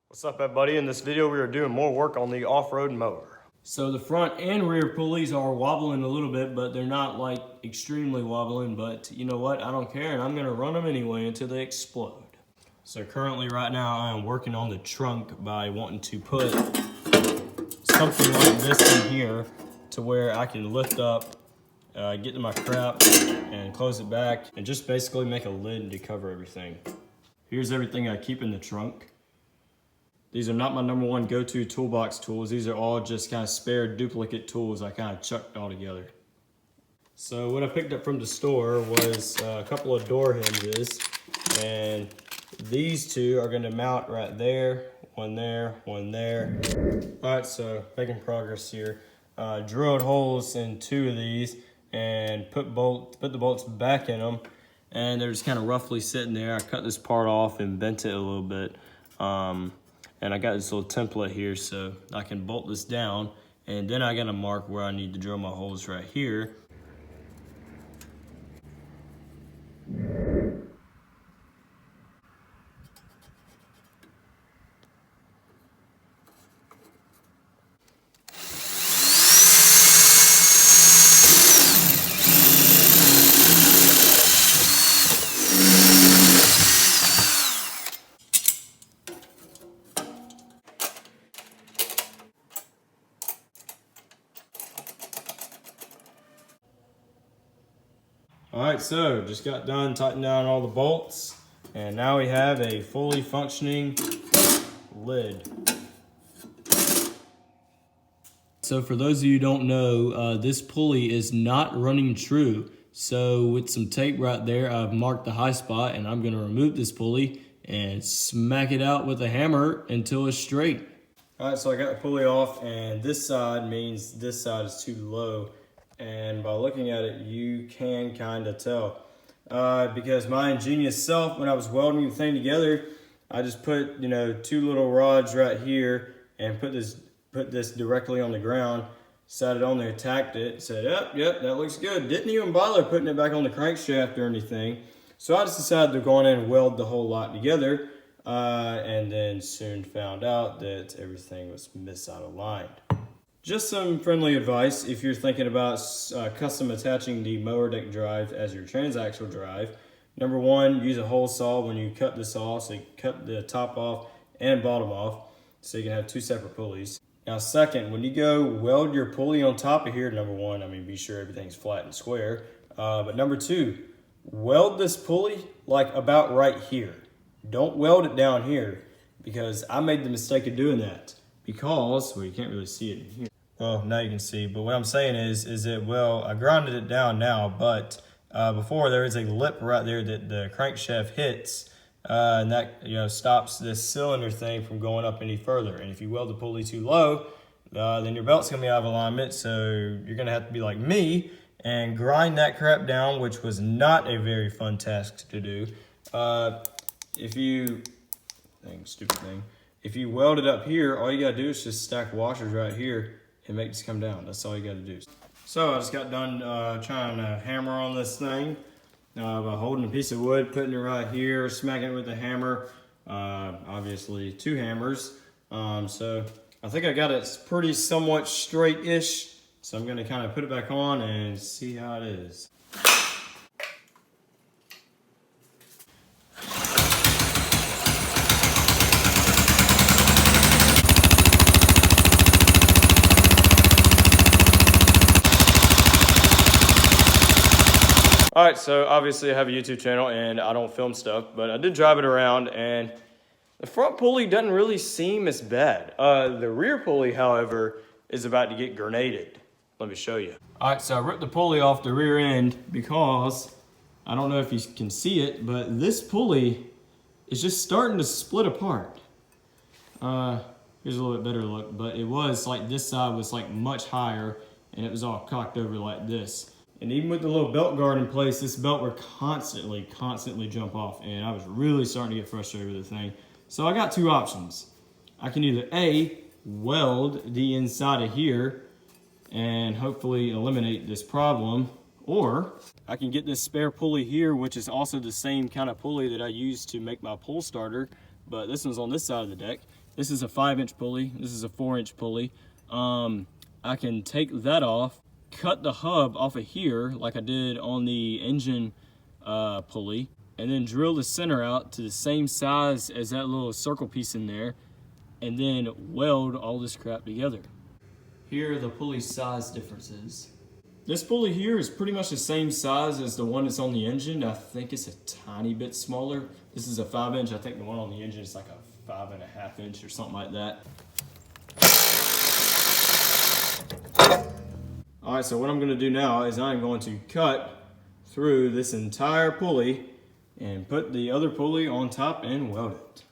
What's up, everybody? In this video we are doing more work on the off-road mower. So the front and rear pulleys are wobbling a little bit, but they're not like extremely wobbling, but you know what, I don't care, and I'm gonna run them anyway until they explode. So currently right now I am working on the trunk by wanting to put something like this in here to where I can lift up, get to my crap and close it back and just basically make a lid to cover everything. Here's everything I keep in the trunk. These are not my number one go-to toolbox tools. These are all just kind of spare duplicate tools I kind of chucked all together. So what I picked up from the store was a couple of door hinges, and these two are going to mount right there, one there, one there. All right, so making progress here. Drilled holes in two of these and put the bolts back in them, and they're just kind of roughly sitting there. I cut this part off and bent it a little bit. And I got this little template here so I can bolt this down, and then I gotta mark where I need to drill my holes right here. All right, so just got done tightening down all the bolts, and now we have a fully functioning lid. So for those of you who don't know, this pulley is not running true. So with some tape right there, I've marked the high spot, and I'm gonna remove this pulley and smack it out with a hammer until it's straight. All right, so I got the pulley off, and this side means this side is too low. And by looking at it, you can kind of tell. Because my ingenious self, when I was welding the thing together, I just put, two little rods right here and put this directly on the ground, sat it on there, tacked it, said, yep, that looks good. Didn't even bother putting it back on the crankshaft or anything. So I just decided to go in and weld the whole lot together, and then soon found out that everything was misaligned. Just some friendly advice if you're thinking about custom attaching the mower deck drive as your transaxle drive. Number one, use a hole saw when you cut this off, so you cut the top off and bottom off, so you can have two separate pulleys. Now second, when you go weld your pulley on top of here, number one, be sure everything's flat and square. But number two, weld this pulley like about right here. Don't weld it down here, because I made the mistake of doing that. Because, well, you can't really see it in here. Well, now you can see, but what I'm saying is that, well, I grinded it down now, but before there is a lip right there that the crankshaft hits, and that, stops this cylinder thing from going up any further. And if you weld the pulley too low, then your belt's gonna be out of alignment, so you're gonna have to be like me and grind that crap down, which was not a very fun task to do. If you weld it up here, all you gotta do is just stack washers right here and make this come down. That's all you gotta do. So I just got done trying to hammer on this thing by holding a piece of wood, putting it right here, smacking it with a hammer. Obviously two hammers. So I think I got it pretty somewhat straight-ish. So I'm gonna kind of put it back on and see how it is. All right, so obviously I have a YouTube channel and I don't film stuff, but I did drive it around, and the front pulley doesn't really seem as bad. The rear pulley, however, is about to get grenaded. Let me show you. All right, so I ripped the pulley off the rear end because, I don't know if you can see it, but this pulley is just starting to split apart. Here's a little bit better look, but it was like this side was like much higher, and it was all cocked over like this. And even with the little belt guard in place, this belt would constantly jump off, and I was really starting to get frustrated with the thing. So I got two options. I can either A, weld the inside of here and hopefully eliminate this problem, or I can get this spare pulley here, which is also the same kind of pulley that I use to make my pull starter, but this one's on this side of the deck, This is a 5-inch pulley. This is a 4-inch pulley. I can take that off, cut the hub off of here like I did on the engine pulley, and then drill the center out to the same size as that little circle piece in there, and then weld all this crap together. Here are the pulley size differences. This pulley here is pretty much the same size as the one that's on the engine. I think it's a tiny bit smaller. This is a 5-inch. I think the one on the engine is like a 5.5 inch or something like that. All right, so what I'm gonna do now is I'm going to cut through this entire pulley and put the other pulley on top and weld it.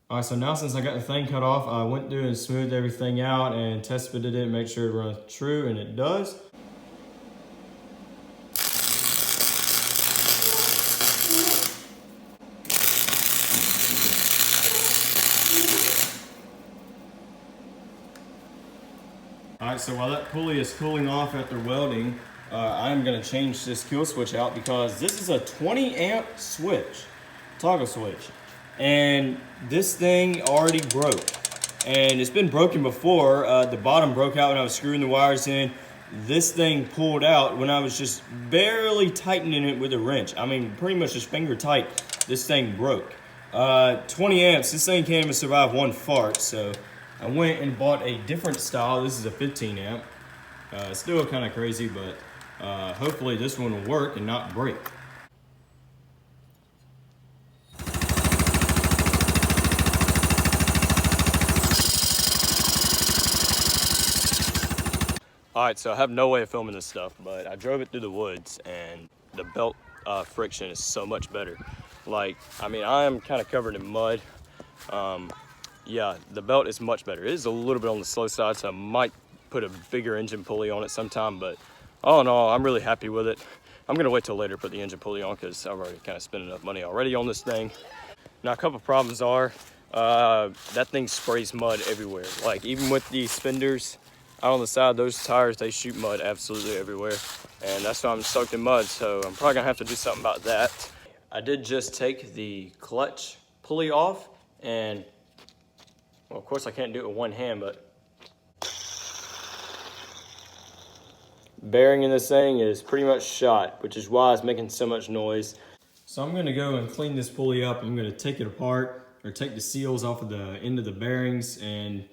All right, so now since I got the thing cut off, I went through and smoothed everything out and test fitted it, make sure it runs true, and it does. All right, so while that pulley is cooling off after welding, I'm gonna change this kill switch out because this is a 20 amp switch, toggle switch. And this thing already broke. And it's been broken before. The bottom broke out when I was screwing the wires in. This thing pulled out when I was just barely tightening it with a wrench. I mean, pretty much just finger tight, this thing broke. 20 amps, this thing can't even survive one fart, so I went and bought a different style. This is a 15 amp. Still kind of crazy, but hopefully this one will work and not break. All right, so I have no way of filming this stuff, but I drove it through the woods and the belt friction is so much better. Like, I mean, I am kind of covered in mud. Yeah, the belt is much better. It is a little bit on the slow side, so I might put a bigger engine pulley on it sometime, but all in all, I'm really happy with it. I'm gonna wait till later to put the engine pulley on because I've already kind of spent enough money already on this thing. Now, a couple problems are, that thing sprays mud everywhere. Like, even with these fenders, out on the side, those tires, they shoot mud absolutely everywhere. And that's why I'm soaked in mud, so I'm probably gonna have to do something about that. I did just take the clutch pulley off, and, well, of course I can't do it with one hand, but bearing in this thing is pretty much shot, which is why it's making so much noise. So I'm gonna go and clean this pulley up. I'm gonna take it apart, or take the seals off of the end of the bearings, and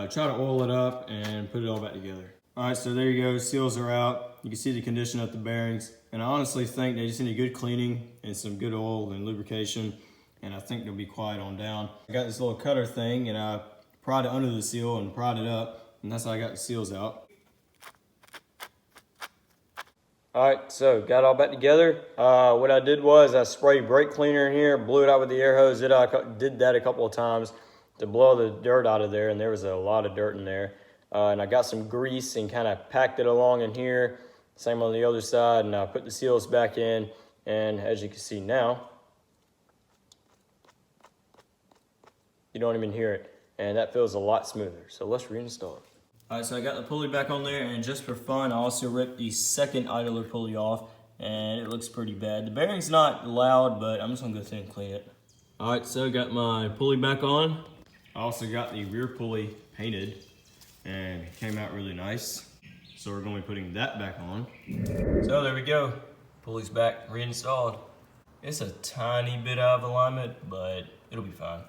try to oil it up and put it all back together. All right, so there you go, seals are out. You can see the condition of the bearings, and I honestly think they just need a good cleaning and some good oil and lubrication, and I think they'll be quiet on down. I got this little cutter thing, and I pried it under the seal and pried it up, and that's how I got the seals out. All right, so got it all back together. What I did was I sprayed brake cleaner in here, blew it out with the air hose. Did that a couple of times to blow the dirt out of there, and there was a lot of dirt in there. And I got some grease and kind of packed it along in here. Same on the other side, and I put the seals back in, and as you can see now, you don't even hear it, and that feels a lot smoother. So let's reinstall it. All right, so I got the pulley back on there, and just for fun, I also ripped the second idler pulley off, and it looks pretty bad. The bearing's not loud, but I'm just gonna go through and clean it. All right, so got my pulley back on. I also got the rear pulley painted, and it came out really nice. So we're going to be putting that back on. So there we go. Pulley's back, reinstalled. It's a tiny bit out of alignment, but it'll be fine.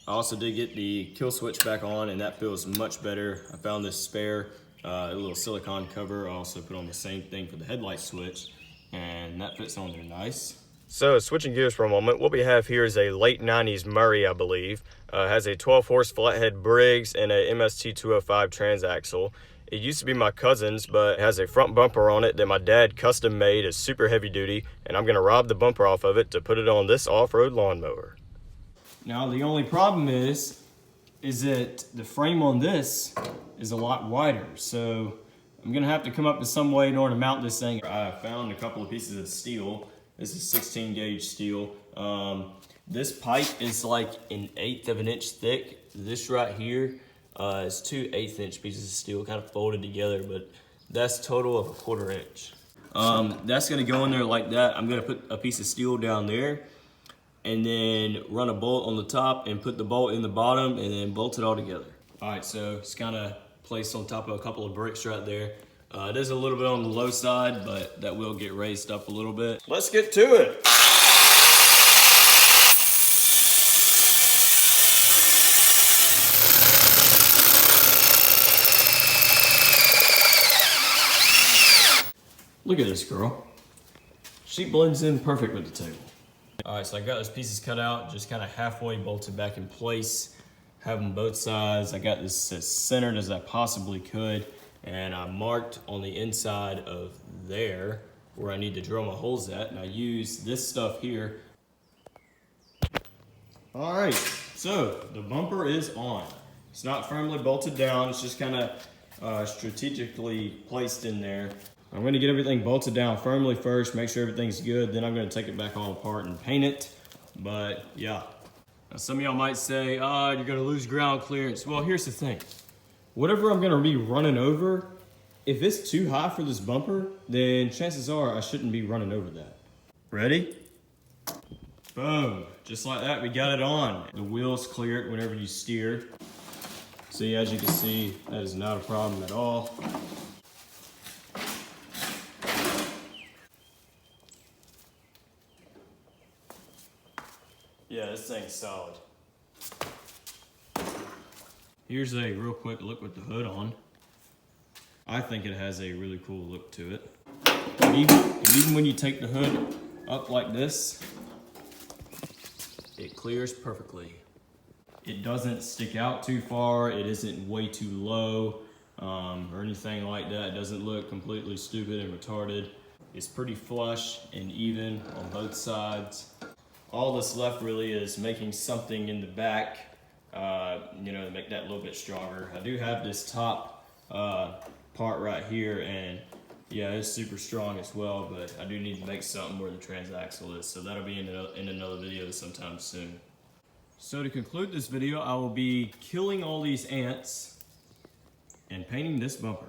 I also did get the kill switch back on, and that feels much better. I found this spare, a little silicone cover. I also put on the same thing for the headlight switch, and that fits on there nice. So switching gears for a moment, what we have here is a late 90s Murray, I believe. Has a 12-horse flathead Briggs and a MST 205 transaxle. It used to be my cousin's, but it has a front bumper on it that my dad custom made as super heavy duty, and I'm gonna rob the bumper off of it to put it on this off-road lawnmower. Now the only problem is that the frame on this is a lot wider, so I'm gonna have to come up with some way in order to mount this thing. I found a couple of pieces of steel. This is 16 gauge steel. This pipe is like 1/8 of an inch thick. This right here It's 2 1/8-inch pieces of steel kind of folded together, but that's total of a 1/4 inch. That's gonna go in there like that. I'm gonna put a piece of steel down there and then run a bolt on the top and put the bolt in the bottom and then bolt it all together. All right, so it's kind of placed on top of a couple of bricks right there. It is a little bit on the low side, but that will get raised up a little bit. Let's get to it. Look at this girl. She blends in perfect with the table. All right, so I got those pieces cut out, just kind of halfway bolted back in place. Have them both sides. I got this as centered as I possibly could, and I marked on the inside of there where I need to drill my holes at, and I use this stuff here. All right, so the bumper is on. It's not firmly bolted down, it's just kind of strategically placed in there. I'm going to get everything bolted down firmly first, make sure everything's good, then I'm going to take it back all apart and paint it. But yeah, now some of y'all might say, you're going to lose ground clearance. Well, here's the thing. Whatever I'm going to be running over, if it's too high for this bumper, then chances are I shouldn't be running over that. Ready? Boom, just like that, we got it on. The wheels clear it whenever you steer. See, as you can see, that is not a problem at all. Yeah, this thing's solid. Here's a real quick look with the hood on. I think it has a really cool look to it. And even when you take the hood up like this, it clears perfectly. It doesn't stick out too far, it isn't way too low, or anything like that. It doesn't look completely stupid and retarded. It's pretty flush and even on both sides. All that's left really is making something in the back, to make that a little bit stronger. I do have this top part right here, and yeah, it's super strong as well, but I do need to make something where the transaxle is, so that'll be in another video sometime soon. So to conclude this video, I will be killing all these ants and painting this bumper.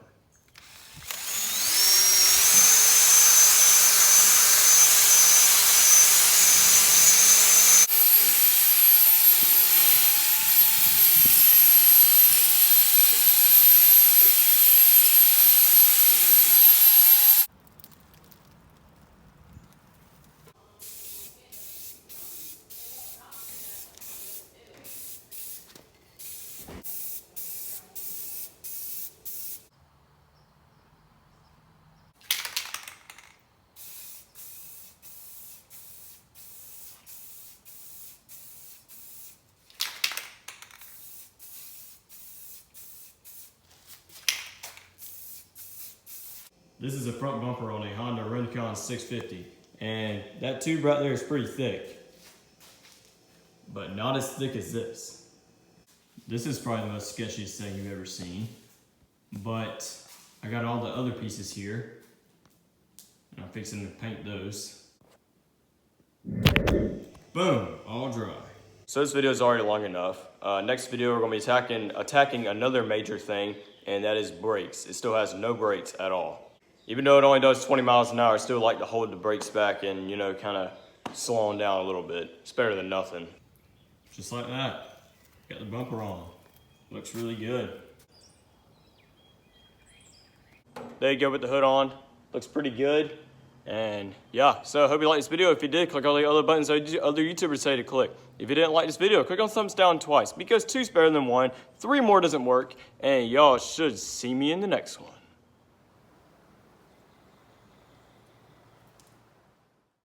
This is a front bumper on a Honda Rincon 650, and that tube right there is pretty thick, but not as thick as this. This is probably the most sketchiest thing you've ever seen, but I got all the other pieces here, and I'm fixing to paint those. Boom, all dry. So this video is already long enough. Next video we're going to be attacking another major thing, and that is brakes. It still has no brakes at all. Even though it only does 20 miles an hour, I still like to hold the brakes back and, kind of slow them down a little bit. It's better than nothing. Just like that. Got the bumper on. Looks really good. There you go with the hood on. Looks pretty good. And yeah, so I hope you liked this video. If you did, click all the other buttons other YouTubers say to click. If you didn't like this video, click on thumbs down twice, because 2's better than 1, 3 more doesn't work, and y'all should see me in the next one.